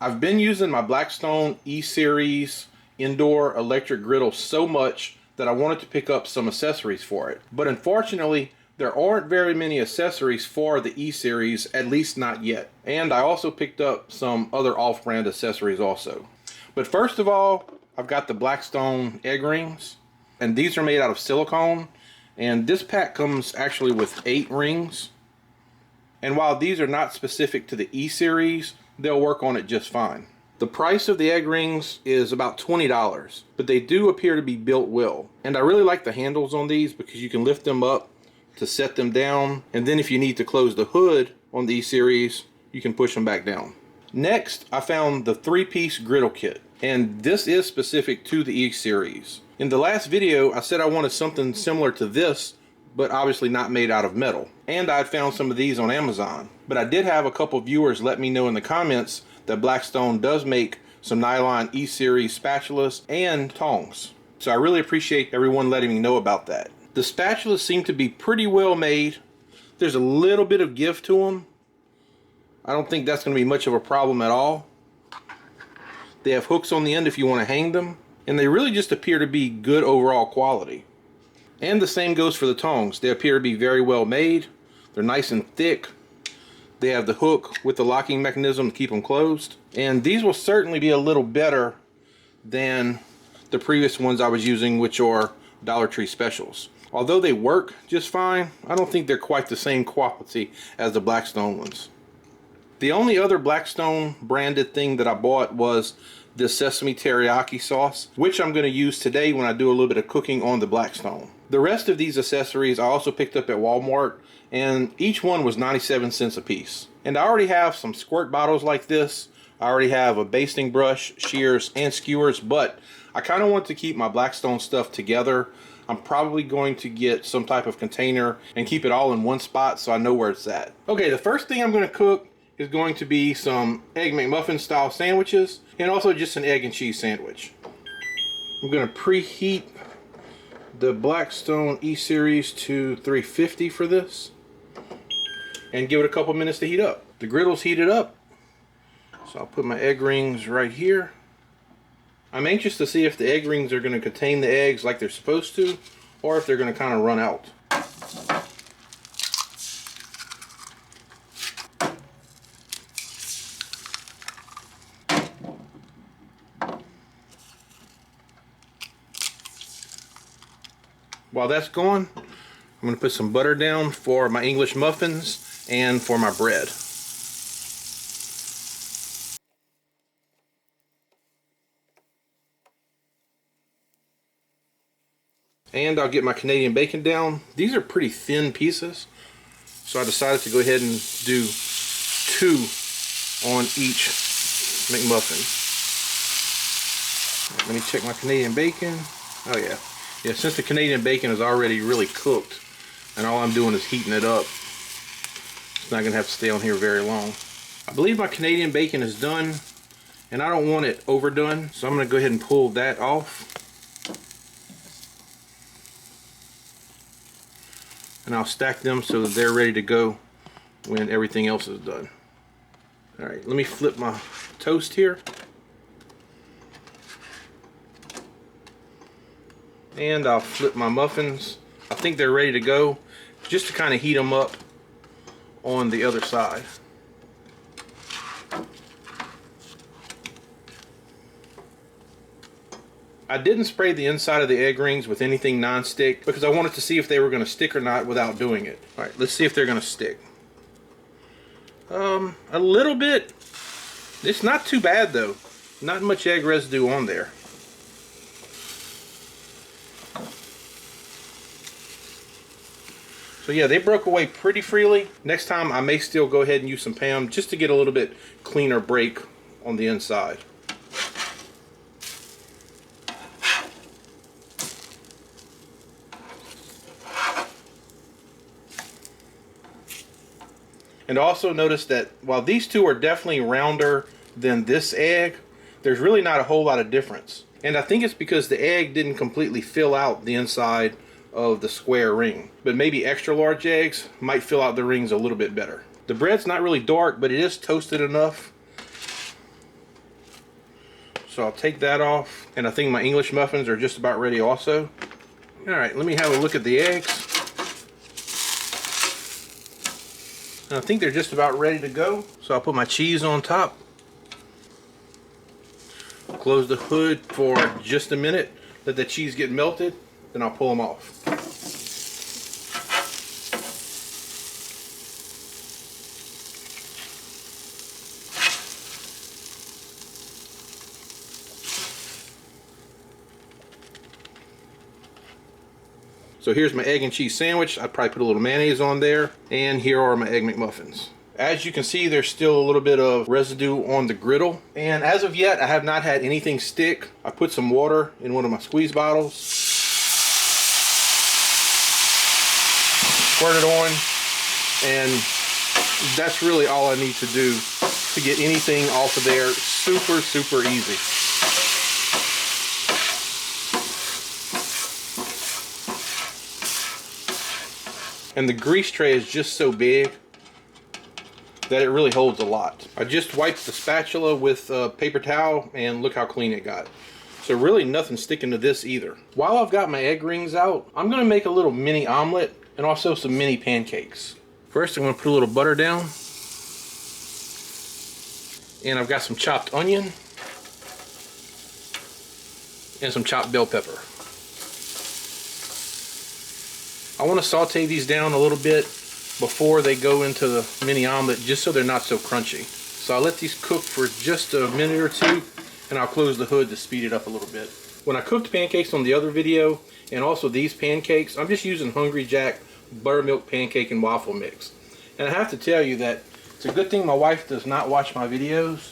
I've been using my Blackstone E-Series indoor electric griddle so much that I wanted to pick up some accessories for it. But unfortunately, there aren't very many accessories for the E-Series, at least not yet. And I also picked up some other off-brand accessories also. But first of all, I've got the Blackstone Egg Rings. And these are made out of silicone. And this pack comes actually with 8 rings. And while these are not specific to the E-Series, they'll work on it just fine. The price of the egg rings is about $20, but they do appear to be built well. And I really like the handles on these because you can lift them up to set them down, and then if you need to close the hood on the E-Series, you can push them back down. Next, I found the 3-piece griddle kit, and this is specific to the E-Series. In the last video, I said I wanted something similar to this, but obviously not made out of metal. And I'd found some of these on Amazon. But I did have a couple viewers let me know in the comments that Blackstone does make some nylon E-Series spatulas and tongs. So I really appreciate everyone letting me know about that. The spatulas seem to be pretty well made. There's a little bit of give to them. I don't think that's going to be much of a problem at all. They have hooks on the end if you want to hang them. And they really just appear to be good overall quality. And the same goes for the tongs. They appear to be very well made. They're nice and thick. They have the hook with the locking mechanism to keep them closed. And these will certainly be a little better than the previous ones I was using, which are Dollar Tree specials. Although they work just fine, I don't think they're quite the same quality as the Blackstone ones. The only other Blackstone branded thing that I bought was this Sesame Teriyaki sauce, which I'm going to use today when I do a little bit of cooking on the Blackstone. The rest of these accessories I also picked up at Walmart, and each one was 97 cents a piece. And I already have some squirt bottles like this. I already have a basting brush, shears, and skewers, but I kind of want to keep my Blackstone stuff together. I'm probably going to get some type of container and keep it all in one spot so I know where it's at. Okay, the first thing I'm going to cook is going to be some Egg McMuffin style sandwiches and also just an egg and cheese sandwich. I'm going to preheat the Blackstone E-Series to 350 for this and give it a couple minutes to heat up. The griddle's heated up, so I'll put my egg rings right here. I'm anxious to see if the egg rings are going to contain the eggs like they're supposed to, or if they're going to kind of run out. While that's going, I'm going to put some butter down for my English muffins and for my bread. And I'll get my Canadian bacon down. These are pretty thin pieces, so I decided to go ahead and do 2 on each McMuffin. Let me check my Canadian bacon. Oh yeah. Yeah, since the Canadian bacon is already really cooked and all I'm doing is heating it up, it's not going to have to stay on here very long. I believe my Canadian bacon is done and I don't want it overdone, so I'm going to go ahead and pull that off. And I'll stack them so that they're ready to go when everything else is done. Alright, let me flip my toast here. And I'll flip my muffins. I think they're ready to go, just to kind of heat them up on the other side. I didn't spray the inside of the egg rings with anything non-stick because I wanted to see if they were going to stick or not without doing it. Alright, let's see if they're going to stick. A little bit. It's not too bad though. Not much egg residue on there. So yeah, they broke away pretty freely. Next time I may still go ahead and use some Pam just to get a little bit cleaner break on the inside. And also notice that while these two are definitely rounder than this egg, there's really not a whole lot of difference. And I think it's because the egg didn't completely fill out the inside of the square ring. But maybe extra large eggs might fill out the rings a little bit better. The bread's not really dark, but it is toasted enough So I'll take that off. And I think my English muffins are just about ready also. Alright, let me have a look at the eggs. And I think they're just about ready to go. So I'll put my cheese on top. Close the hood for just a minute. Let the cheese get melted. Then I'll pull them off. So here's my egg and cheese sandwich. I'd probably put a little mayonnaise on there. And here are my Egg McMuffins. As you can see, there's still a little bit of residue on the griddle. And as of yet, I have not had anything stick. I put some water in one of my squeeze bottles. Squirt it on. And that's really all I need to do to get anything off of there. Super, super easy. And the grease tray is just so big that it really holds a lot. I just wiped the spatula with a paper towel and look how clean it got. So really nothing sticking to this either. While I've got my egg rings out, I'm gonna make a little mini omelet and also some mini pancakes. First, I'm gonna put a little butter down. And I've got some chopped onion and some chopped bell pepper. I want to saute these down a little bit before they go into the mini omelet, just so they're not so crunchy. So I'll let these cook for just a minute or two, and I'll close the hood to speed it up a little bit. When I cooked pancakes on the other video, and also these pancakes, I'm just using Hungry Jack buttermilk pancake and waffle mix. And I have to tell you that it's a good thing my wife does not watch my videos,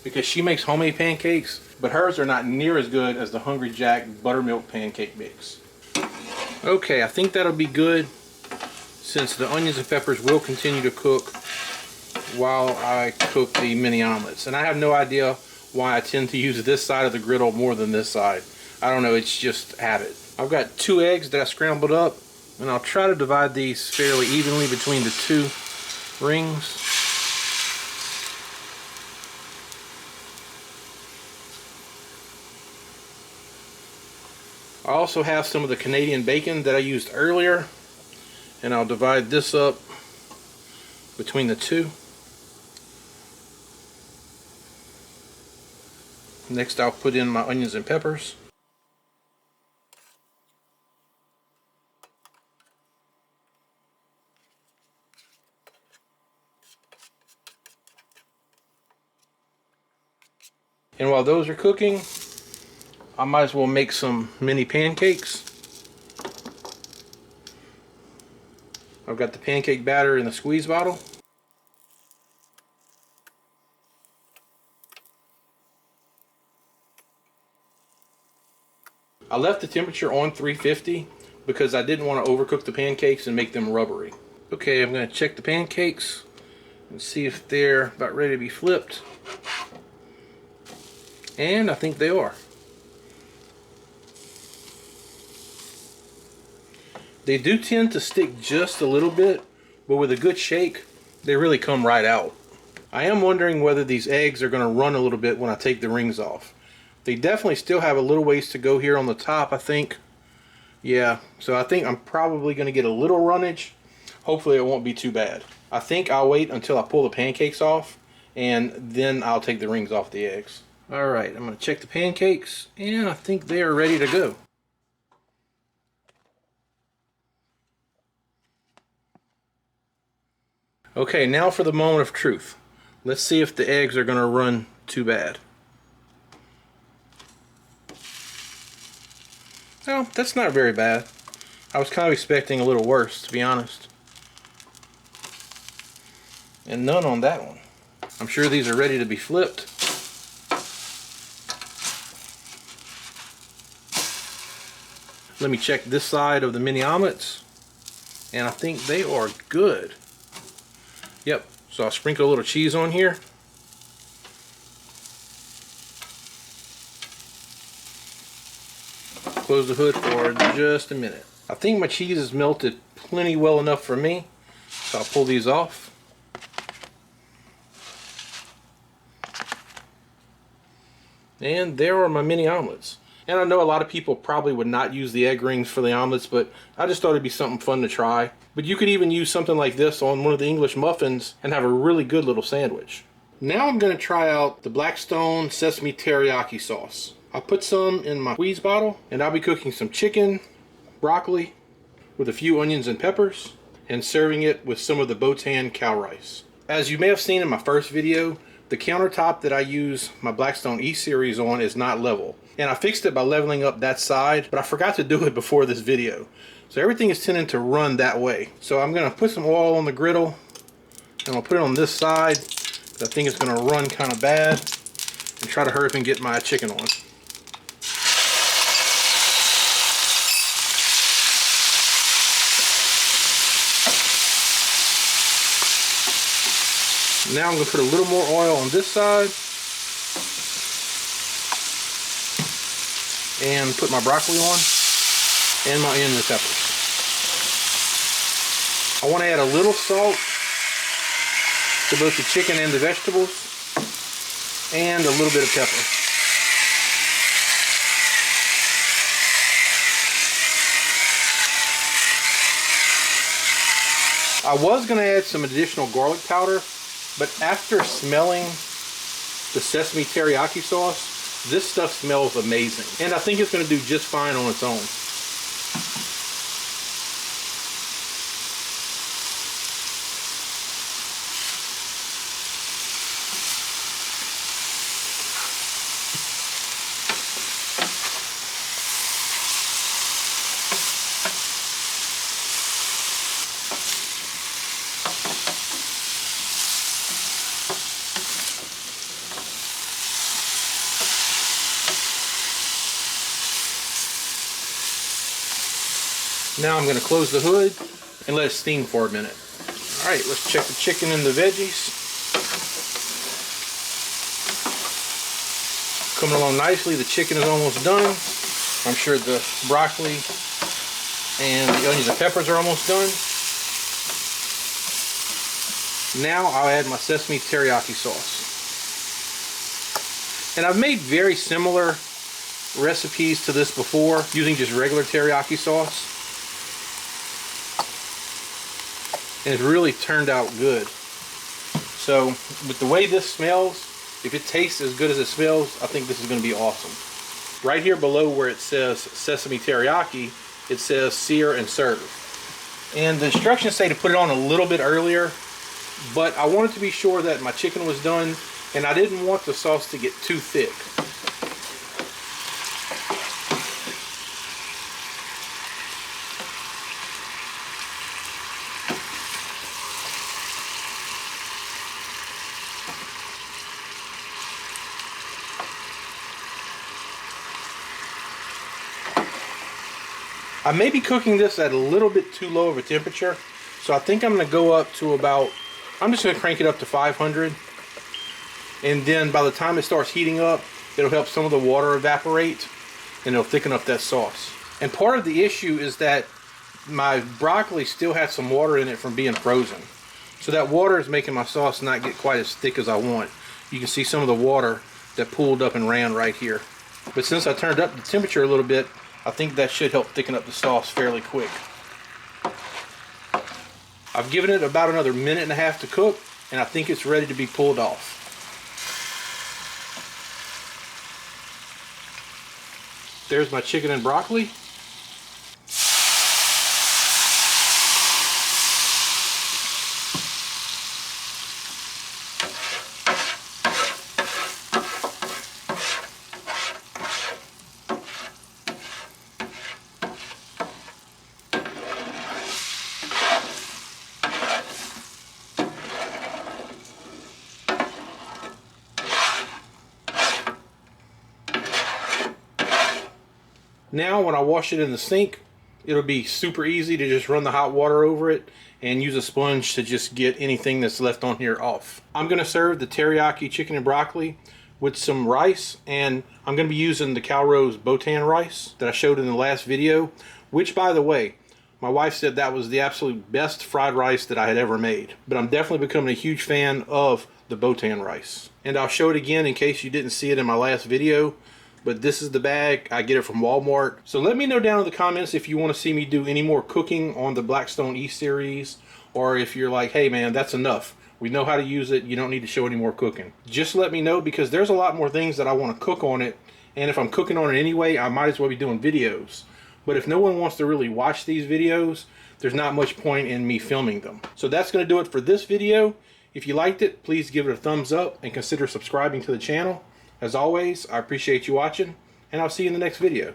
because she makes homemade pancakes, but hers are not near as good as the Hungry Jack buttermilk pancake mix. Okay, I think that'll be good, since the onions and peppers will continue to cook while I cook the mini omelets. And I have no idea why I tend to use this side of the griddle more than this side. I don't know, it's just habit. I've got 2 eggs that I scrambled up, and I'll try to divide these fairly evenly between the 2 rings. I also have some of the Canadian bacon that I used earlier, and I'll divide this up between the 2. Next, I'll put in my onions and peppers. And while those are cooking, I might as well make some mini pancakes. I've got the pancake batter in the squeeze bottle. I left the temperature on 350 because I didn't want to overcook the pancakes and make them rubbery. Okay, I'm going to check the pancakes and see if they're about ready to be flipped. And I think they are. They do tend to stick just a little bit, but with a good shake, they really come right out. I am wondering whether these eggs are going to run a little bit when I take the rings off. They definitely still have a little ways to go here on the top, I think. Yeah, so I think I'm probably going to get a little runnage. Hopefully it won't be too bad. I think I'll wait until I pull the pancakes off, and then I'll take the rings off the eggs. Alright, I'm going to check the pancakes, and I think they are ready to go. Okay, now for the moment of truth. Let's see if the eggs are going to run too bad. No, that's not very bad. I was kind of expecting a little worse, to be honest. And none on that one. I'm sure these are ready to be flipped. Let me check this side of the mini omelets. And I think they are good. Yep, so I'll sprinkle a little cheese on here. Close the hood for just a minute. I think my cheese is melted plenty well enough for me, so I'll pull these off. And there are my mini omelets. And I know a lot of people probably would not use the egg rings for the omelets, but I just thought it'd be something fun to try. But you could even use something like this on one of the English muffins and have a really good little sandwich. Now I'm going to try out the Blackstone Sesame Teriyaki sauce. I put some in my squeeze bottle, and I'll be cooking some chicken, broccoli, with a few onions and peppers, and serving it with some of the Botan cow rice. As you may have seen in my first video, the countertop that I use my Blackstone E-Series on is not level. And I fixed it by leveling up that side, but I forgot to do it before this video. So everything is tending to run that way. So I'm going to put some oil on the griddle, and I'll put it on this side, because I think it's going to run kind of bad, and try to hurry up and get my chicken on. Now I'm going to put a little more oil on this side and put my broccoli on and my onion and peppers. I want to add a little salt to both the chicken and the vegetables and a little bit of pepper. I was going to add some additional garlic powder, but after smelling the sesame teriyaki sauce, this stuff smells amazing. And I think it's going to do just fine on its own. Now I'm going to close the hood and let it steam for a minute. Alright, let's check the chicken and the veggies. Coming along nicely. The chicken is almost done. I'm sure the broccoli and the onions and peppers are almost done. Now I'll add my sesame teriyaki sauce. And I've made very similar recipes to this before using just regular teriyaki sauce. And it's really turned out good. So with the way this smells, if it tastes as good as it smells, I think this is going to be awesome. Right here below where it says sesame teriyaki, it says sear and serve. And the instructions say to put it on a little bit earlier, but I wanted to be sure that my chicken was done and I didn't want the sauce to get too thick. I may be cooking this at a little bit too low of a temperature, so I think I'm going to go up to about, I'm just going to crank it up to 500, and then by the time it starts heating up, it'll help some of the water evaporate, and it'll thicken up that sauce. And part of the issue is that my broccoli still has some water in it from being frozen, so that water is making my sauce not get quite as thick as I want. You can see some of the water that pooled up and ran right here. But since I turned up the temperature a little bit, I think that should help thicken up the sauce fairly quick. I've given it about another minute and a half to cook, and I think it's ready to be pulled off. There's my chicken and broccoli. Now when I wash it in the sink, it'll be super easy to just run the hot water over it and use a sponge to just get anything that's left on here off. I'm going to serve the teriyaki chicken and broccoli with some rice, and I'm going to be using the Calrose Botan rice that I showed in the last video, which, by the way, my wife said that was the absolute best fried rice that I had ever made. But I'm definitely becoming a huge fan of the Botan rice. And I'll show it again in case you didn't see it in my last video. But this is the bag. I get it from Walmart. So let me know down in the comments if you want to see me do any more cooking on the Blackstone E-Series, or if you're like, hey man, that's enough. We know how to use it. You don't need to show any more cooking. Just let me know, because there's a lot more things that I want to cook on it. And if I'm cooking on it anyway, I might as well be doing videos. But if no one wants to really watch these videos, there's not much point in me filming them. So that's going to do it for this video. If you liked it, please give it a thumbs up and consider subscribing to the channel. As always, I appreciate you watching, and I'll see you in the next video.